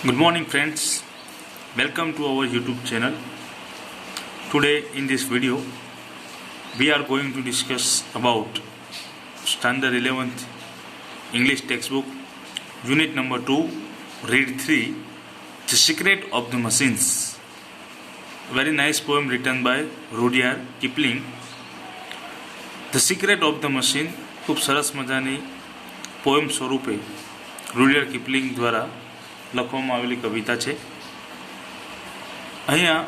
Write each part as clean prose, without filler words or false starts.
Good morning friends, welcome to our YouTube channel. Today in this video we are going to discuss about Standard 11th English textbook Unit number 2 Read 3 The Secret of the Machines. A very nice poem written by Rudyard Kipling. The Secret of the Machine ખૂબ સરસ મજાની poem સ્વરૂપે રૂડિયાર્ડ કિપલિંગ દ્વારા લખવામાં આવેલી કવિતા છે. અહીંયા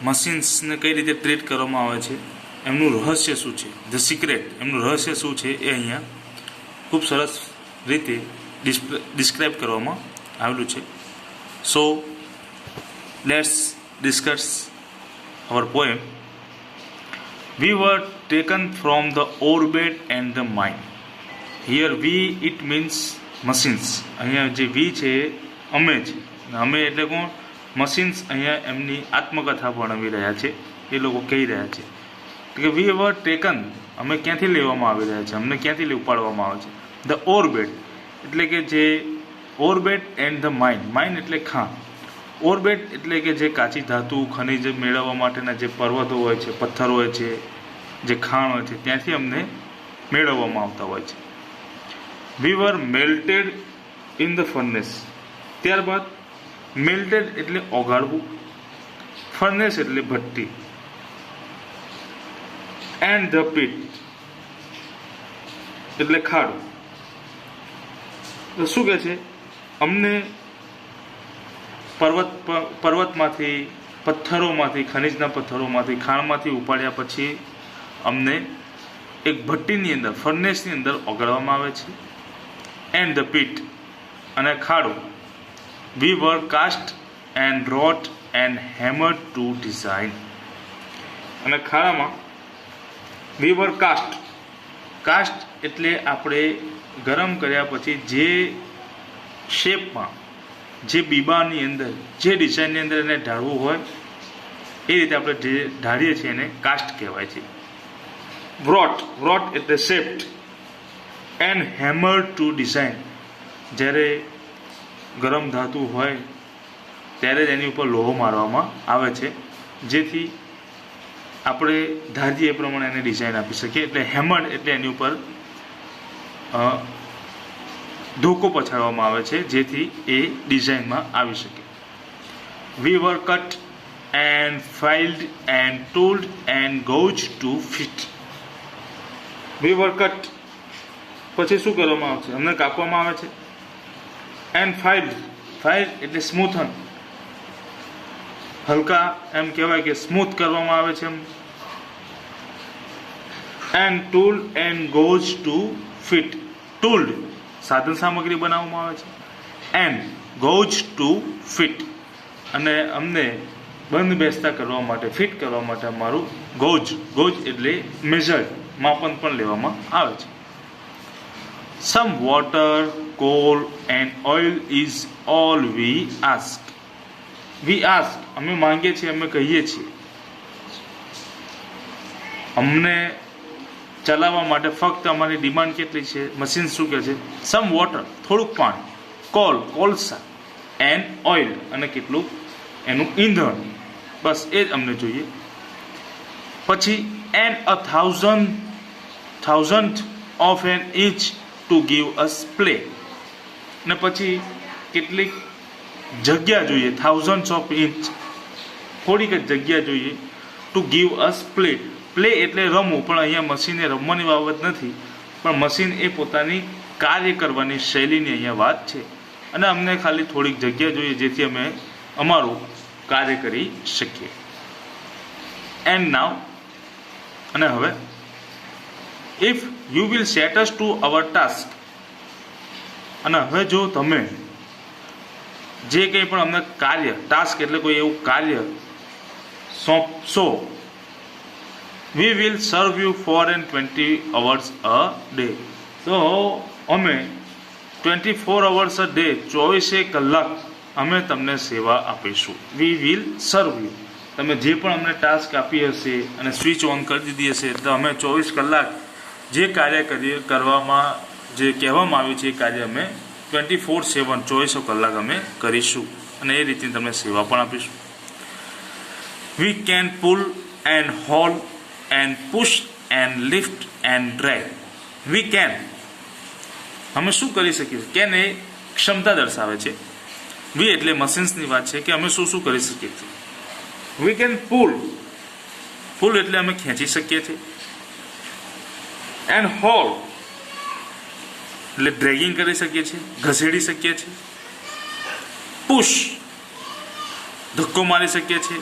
મશીન્સને કઈ રીતે ટ્રીટ કરવામાં આવે છે, એમનું રહસ્ય શું છે, ધ સિક્રેટ, એમનું રહસ્ય શું છે એ અહીંયા ખૂબ સરસ રીતે ડિસ્ક્રાઇબ કરવામાં આવેલું છે. So let's discuss our poem. We were taken from the orbit and the mind. Here we it means machines. અહીંયા જે વી છે અમે છે, અમે એટલે કોણ? મશીન્સ. અહીંયા એમની આત્મકથા ભણાવી રહ્યા છે, એ લોકો કહી રહ્યા છે કે વી વર ટેકન, અમે ક્યાંથી લેવામાં આવી રહ્યા છે, અમને ક્યાંથી ઉપાડવામાં આવે છે. ધ ઓર્બિટ એટલે કે જે orbit and the mind. Mind એટલે ખાણ. ઓર્બિટ એટલે કે જે કાચી ધાતુ ખનિજ મેળવવા માટેના જે પર્વતો હોય છે, પથ્થર હોય છે, જે ખાણ હોય છે, ત્યાંથી અમને મેળવવામાં આવતા હોય છે. વી વર મેલ્ટેડ ઇન ધ ફર્નેસ. ત્યારબાદ મેલ્ટેડ એટલે ઓગાળવું, ફર્નેસ એટલે ભઠ્ઠી, એન્ડ ધ પીટ એટલે ખાડું. તો શું કહે છે? અમને પર્વતમાંથી, પથ્થરોમાંથી, ખનિજના પથ્થરોમાંથી, ખાણમાંથી ઉપાડ્યા પછી અમને એક ભઠ્ઠીની અંદર, ફર્નેસની અંદર ઓગાળવામાં આવે છે. એન્ડ ધ પીટ અને ખાડું. We were cast and wrought and hammered to design. અને ખાડામાં વી વર કાસ્ટ. કાસ્ટ એટલે આપણે ગરમ કર્યા પછી જે શેપમાં, જે બીબાની અંદર, જે ડિઝાઇનની અંદર એને ઢાળવું હોય એ રીતે આપણે જે ઢાળીએ છીએ એને કાસ્ટ કહેવાય છે. વ્રોટ, વ્રોટ એટલે shaped. And hammer to design. જ્યારે ગરમ ધાતુ હોય ત્યારે જ એની ઉપર લોહો મારવામાં આવે છે, જેથી આપણે ધારીએ એ પ્રમાણે એને ડિઝાઇન આપી શકીએ. એટલે હેમર્ડ એટલે એની ઉપર ધોકો પછાડવામાં આવે છે, જેથી એ ડિઝાઇનમાં આવી શકે. We were cut and filed and tooled and gouged to fit. We were cut પછી શું કરવામાં આવે છે? અમને કાપવામાં આવે છે. એન્ડ ફાઇલ્ડ, ફાઇલ્ડ એટલે સ્મૂથન, હલકા એમ કહેવાય કે સ્મૂથ કરવામાં આવે છે. And tooled and gouged to fit. Tooled સાધન સામગ્રી બનાવવામાં આવે છે. એન્ડ ગોઝ ટુ ફિટ અને અમને બંધ બેસતા કરવા માટે, ફિટ કરવા માટે અમારું ગોઝ, ગોઝ એટલે મેઝર્ડ, માપન પણ લેવામાં આવે છે. Some water, call and oil is all V ask. V ask અમે માંગીએ છીએ, અમે કહીએ છીએ. અમને ચલાવવા માટે ફક્ત અમારી ડિમાન્ડ કેટલી છે? મશીન શું કહે છે? સમ વોટર, થોડુંક પાણી, કોલ, કોલસા, એન્ડ ઓઇલ અને કેટલું એનું ઈંધણ, બસ એ જ અમને જોઈએ. પછી and a thousand of an inch to give us play. ને પછી કેટલીક જગ્યા જોઈએ, થાઉઝન્ડ્સ ઓફ ઇંચ, થોડીક જ જગ્યા જોઈએ, two give us play. Play એટલે રમવું, પણ અહીંયા મશીને રમવાની બાબત નથી, પણ મશીન એ પોતાની કાર્ય કરવાની શૈલીની અહીંયા વાત છે. અને અમને ખાલી થોડીક જગ્યા જોઈએ, જેથી અમે અમારું કાર્ય કરી શકીએ. એન્ડ નાવ અને હવે, if you will set us to our task. અને હવે જો તમે જે કંઈ પણ અમને કાર્ય, ટાસ્ક એટલે કોઈ એવું કાર્ય સોંપશો, we will serve you 420 hours a day. તો અમે 24 hours અ ડે, 24 કલાક અમે તમને સેવા આપીશું. વી વિલ સર્વ યુ. તમે જે પણ અમને ટાસ્ક આપી હશે અને સ્વિચ ઓન કરી દીધી હશે, તો અમે 24 કલાક જે કાર્ય કરવામાં, જે કહેવામાં આવ્યું છે એ કાર્ય અમે 24/7 24 કલાક અમે કરીશું અને એ રીતની તમને સેવા પણ આપીશું. We can pull and haul and push and lift and drive. We can અમે શું કરી શકીએ? કેન એ ક્ષમતા દર્શાવે છે. વી એટલે મશીન્સની વાત છે કે અમે શું શું કરી શકીએ છીએ. વી કેન પુલ, પુલ એટલે અમે ખેંચી શકીએ છીએ. એન્ડ હોલ એટલે ડ્રેગિંગ કરી શકીએ છીએ, ઘસેડી શકીએ છીએ. પુશ ધક્કો મારી શકીએ છીએ.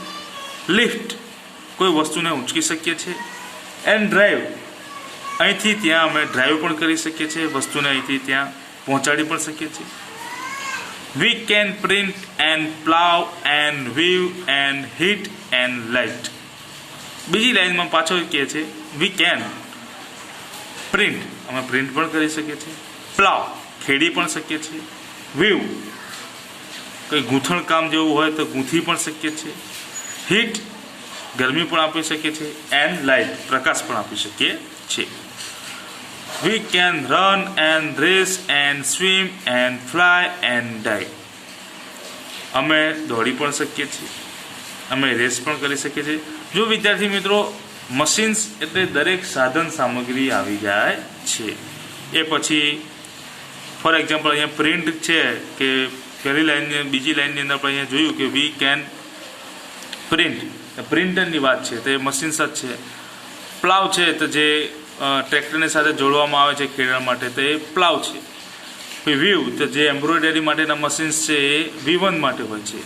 લિફ્ટ કોઈ વસ્તુને ઉંચકી શકીએ છીએ. એન્ડ ડ્રાઈવ અહીંથી ત્યાં અમે ડ્રાઈવ પણ કરી શકીએ છીએ, વસ્તુને અહીંથી ત્યાં પહોંચાડી પણ શકીએ છીએ. We can print and plough and weave and heat and light. બીજી લાઈનમાં પાછો કહે છે વી કેન પ્રિન્ટ, અમે પ્રિન્ટ પણ કરી શકીએ છીએ. પ્લાવ ખેડી પણ શકીએ છીએ. વીવ કંઈ ગૂંથણ કામ જેવું હોય તો ગૂંથી પણ શકીએ છીએ. હીટ ગરમી પણ આપી શકીએ છીએ. એન્ડ લાઇટ પ્રકાશ પણ આપી શકીએ છીએ. We can run and race and swim and fly and dive. અમે દોડી પણ શકીએ છીએ, અમે રેસ પણ કરી શકીએ છીએ. જો વિદ્યાર્થી મિત્રો મશીન્સ એટલે દરેક સાધન સામગ્રી આવી જાય છે. એ પછી ફોર એક્ઝામ્પલ અહીંયા પ્રિન્ટ છે કે પહેલી લાઈનની બીજી લાઈનની અંદર આપણે અહીંયા જોયું કે વી કેન પ્રિન્ટ, પ્રિન્ટરની વાત છે તો એ મશીન્સ જ છે. પ્લાવ છે તો જે ટ્રેક્ટરની સાથે જોડવામાં આવે છે ખેડવા માટે તો એ પ્લાવ છે. વીવ તો જે એમ્બ્રોઇડરી માટેના મશીન્સ છે એ વીવન માટે હોય છે.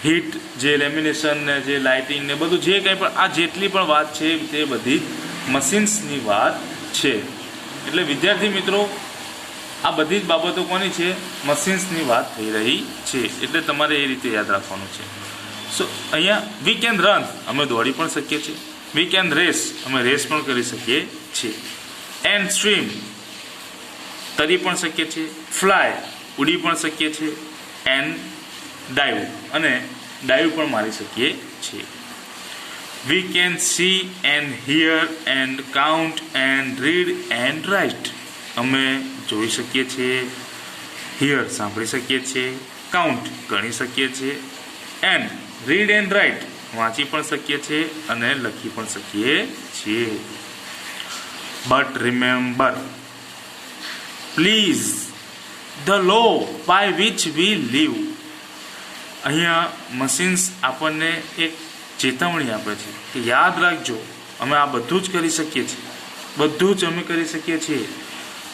હીટ જે લેમિનેશન ને જે લાઇટિંગ ને બધું જે કંઈ પણ આ જેટલી પણ વાત છે તે બધી મશીન્સની વાત છે. એટલે વિદ્યાર્થી મિત્રો આ બધી જ બાબતો કોની છે? મશીન્સની વાત થઈ રહી છે. એટલે તમારે એ રીતે યાદ રાખવાનું છે. સો અહીંયા વી કેન રન અમે દોડી પણ શકીએ છીએ. વી કેન રેસ અમે રેસ પણ કરી શકીએ છીએ. એન્ડ સ્વિમ તરી પણ શકીએ છીએ. ફ્લાય ઉડી પણ શકીએ છીએ. એન્ડ ડાઈવ અને ડાઈવ પણ મારી શકીએ છીએ. We can see and here and count and read and write. અમે જોઈ શકીએ છીએ. હિયર સાંભળી શકીએ છીએ. કાઉન્ટ ગણી શકીએ છીએ. એન્ડ રીડ એન્ડ રાઇટ વાંચી પણ શકીએ છીએ અને લખી પણ શકીએ છીએ. But remember please the law by which we live. અહીંયા મશીન્સ આપણને એક ચેતવણી આપે છે કે યાદ રાખજો અમે આ બધું જ કરી શકીએ છીએ, બધું જ અમે કરી શકીએ છીએ.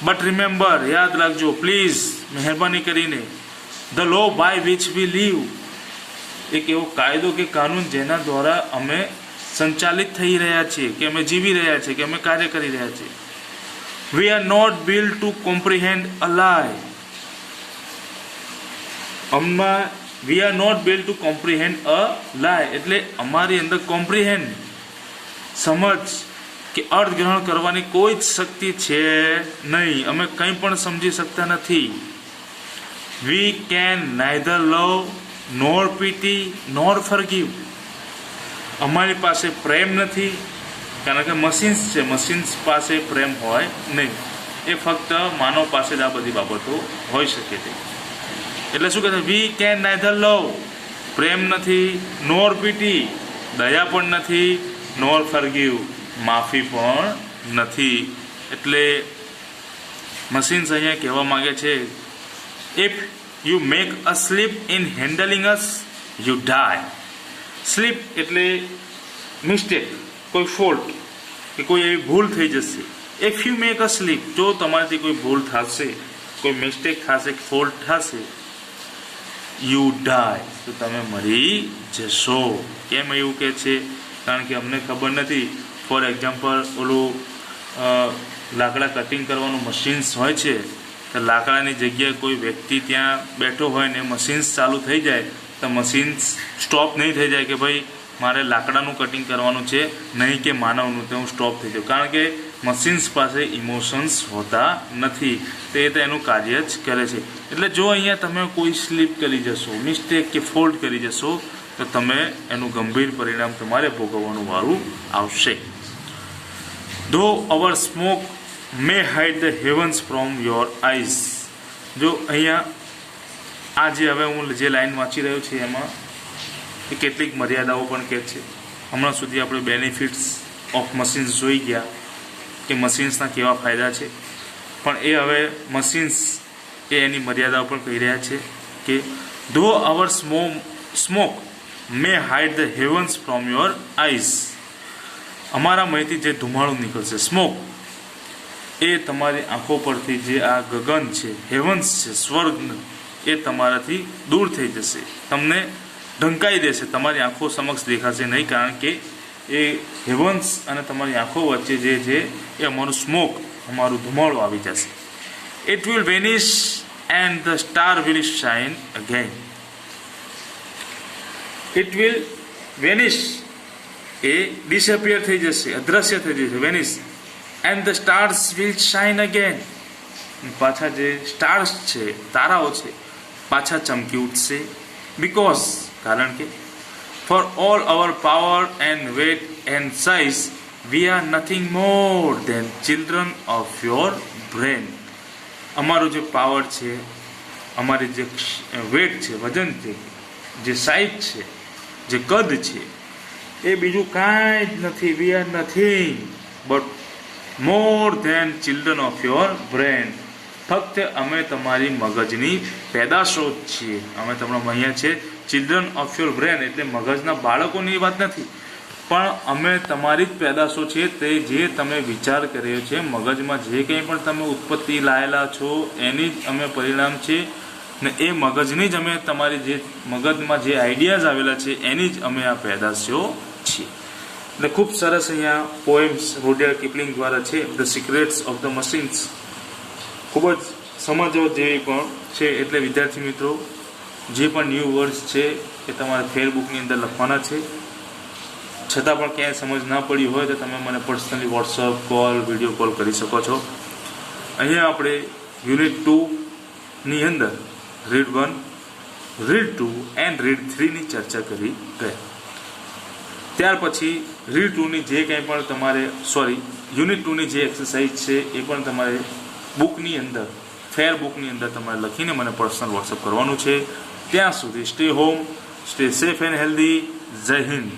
બટ રિમેમ્બર યાદ રાખજો પ્લીઝ મહેરબાની કરીને the law by which we live એક એવો કાયદો કે કાનૂન જેના દ્વારા અમે સંચાલિત થઈ રહ્યા છીએ કે અમે જીવી રહ્યા છીએ કે અમે કાર્ય કરી રહ્યા છીએ. We are not built to comprehend a lie. We are not built to comprehend a lie એટલે અમારી અંદર કોમ્પ્રિહેન્ડ સમજ કે અર્થગ્રહણ કરવાની કોઈ જ શક્તિ છે નહીં. અમે કંઈ પણ સમજી શકતા નથી. We can neither love nor pity nor forgive. અમારી પાસે પ્રેમ નથી કારણ કે મશીન્સ છે, મશીન્સ પાસે પ્રેમ હોય નહીં. એ ફક્ત માનવ પાસે જ આ બધી બાબતો હોઈ શકે છે. એટલે શું કહે છે? વી કેન નાઇધર લવ પ્રેમ નથી, નોર પીટી દયા પણ નથી, નોર ફરગીવ માફી પણ નથી. એટલે મશીન્સ અહીંયા કહેવા માગે છે if you make a slip in handling us you die. Slip એટલે મિસ્ટેક, કોઈ ફોલ્ટ કે કોઈ એવી ભૂલ થઈ જશે. If you make a slip જો તમારાથી કોઈ ભૂલ થશે, કોઈ મિસ્ટેક થશે, ફોલ્ટ થશે, યુ ડાય તો તમે મરી જશો. કેમ એવું કહે છે? કારણ કે અમને ખબર નથી. ફોર એક્ઝામ્પલ ઓલું લાકડા કટિંગ કરવાનું મશીન્સ હોય છે તો લાકડાની જગ્યાએ કોઈ વ્યક્તિ ત્યાં બેઠો હોય ને મશીન્સ ચાલુ થઈ જાય તો મશીન્સ સ્ટોપ નહીં થઈ જાય કે ભાઈ મારે લાકડાનું કટિંગ કરવાનું છે નહીં કે માનવનું, તો હું સ્ટોપ થઈ જાઉં. કારણ કે મશીન્સ પાસે ઇમોશન્સ હોતા નથી, તે તો એનું કાર્ય જ કરે છે. એટલે જો અહીંયા તમે કોઈ સ્લીપ કરી જશો, મિસ્ટેક કે ફોલ્ટ કરી જશો તો તમે એનું ગંભીર પરિણામ તમારે ભોગવવાનું વારું આવશે. ધો our smoke may hide the heavens from your eyes. જો અહીંયા આ જે હવે હું જે લાઈન વાંચી રહ્યો છું એમાં એ કેટલીક મર્યાદાઓ પણ કહે છે. હમણાં સુધી આપણે બેનિફિટ્સ ઓફ મશીન્સ જોઈ ગયા કે મશીન્સના કેવા ફાયદા છે, પણ એ હવે મશીન્સ એ એની મર્યાદાઓ પણ કહી રહ્યા છે કે though our smoke may hide the heavens from your eyes. અમારા મયથી જે ધુમાડો નીકળશે સ્મોક, એ તમારી આંખો પરથી જે આ ગગન છે, હેવન્સ છે, સ્વર્ગ, એ તમારાથી દૂર થઈ જશે, તમને ઢંકાઈ દેશે, તમારી આંખો સમક્ષ દેખાશે નહીં, કારણ કે એ હેવન્સ અને તમારી આંખો વચ્ચે જે છે એ અમારું સ્મોક, અમારું ધુમાડો આવી જશે. It will vanish and the star will shine again. It will vanish A disappear થઈ જશે, અદ્રશ્ય થઈ જશે, vanish, and the stars will shine again. પાછા જે સ્ટાર્સ છે, તારાઓ છે, પાછા ચમકી ઉઠશે. બીકોઝ, કારણ કે for all our power and weight and size we are nothing more than children of your brain. અમારો જે પાવર છે, અમારી જે વેટ છે, વજન છે, જે સાઇઝ છે, જે કદ છે, એ બીજું કાંઈ જ નથી. We are nothing but more than children of your brain. ફક્ત અમે તમારી મગજની પેદાશો જ છીએ. અમે તમારા અહીંયા છે ચિલ્ડ્રન ઓફ યોર બ્રેન, એટલે મગજના બાળકોની વાત નથી, પણ અમે તમારી જ પેદાશો છીએ. તે જે તમે વિચાર કર્યો છે, મગજમાં જે કંઈ પણ તમે ઉત્પત્તિ લાયેલા છો, એની જ અમે પરિણામ છે, ને એ મગજની જ અમે તમારી જે મગજમાં જે આઈડિયાઝ આવેલા છે એની જ અમે આ પેદાશો છીએ. એટલે ખૂબ સરસ અહીંયા પોએમ્સ રૂડિયાર્ડ કિપલિંગ દ્વારા છે, the secrets of the machines. ખૂબ જ સમજવા જેવી પણ છે. એટલે વિદ્યાર્થી મિત્રો, જે પણ ન્યૂ વર્ડ્સ છે એ તમારે ફેરબુકની અંદર લખવાના છે. છતાં પણ ક્યાંય સમજ ના પડી હોય તો તમે મને personally WhatsApp call, video call કરી શકો છો. અહીંયા આપણે યુનિટ 2ની અંદર રીડ 1, રીડ 2 એન્ડ રીડ 3ની ચર્ચા કરી ગયા. ત્યાર પછી રીડ 2ની જે કંઈ પણ તમારે યુનિટ 2ની જે એક્સરસાઇઝ છે એ પણ તમારે બુકની અંદર, ફેર બુકની અંદર તમારે લખીને મને પર્સનલ વોટ્સઅપ કરવાનું છે. ત્યાં સુધી stay home, stay safe and healthy. જય હિન્દ.